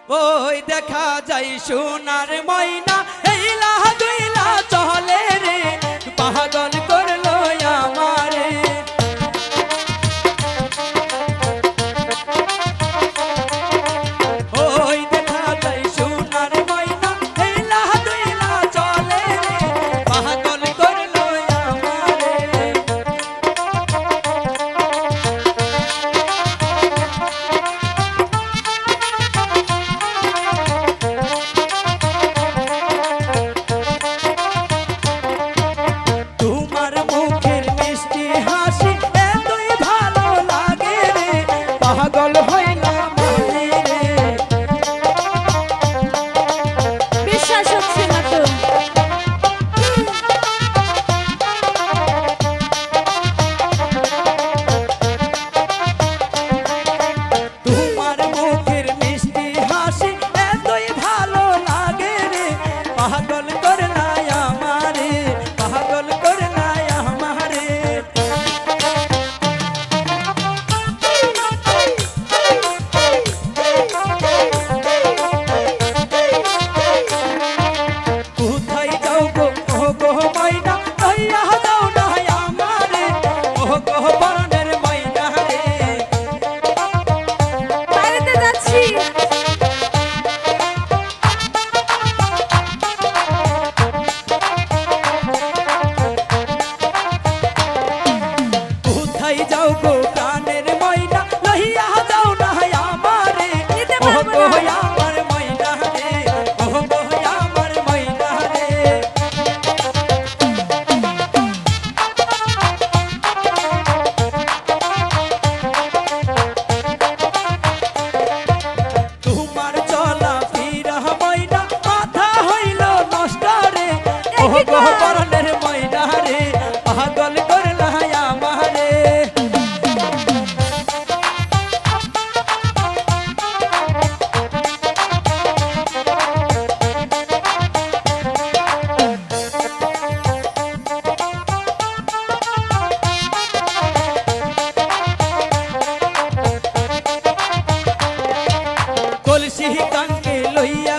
ওই দেখা যায় সোনার ময়না এইলা দুইলা চলে রে পাগল করলো আমারে ওই দেখা যায় সোনার ময়না এইলা দুইলা চলে রে পাগল করলো আমারে তোমার মুখের মিষ্টি হাসি এতই ভালো লাগে রে পাগল হইলাম আমি রে বিশ্বাস হচ্ছে না তো। তোমার মুখের মিষ্টি হাসি এতই ভালো লাগে রে পাগল করলাই আমারে পাগল করলাই আমারে কোথায় যাও গো ও গো ময়না লইয়া যাও না আমারে ও গো বনের ময়না রে বাড়িতে যাচ্ছি। কোথায় যাও গো প্রাণের ময়না লইয়া যাও না আমারে নিতে ও পারবো গো না। আমার ময়না রে ও গো আমার ময়না রে তোমার চলা ফিরা ময়না মাথা হইল নষ্ট রে ও গো পরাণের ময়না রে পাগল করলা আমারে কলসি কাঙ্কে লইয়া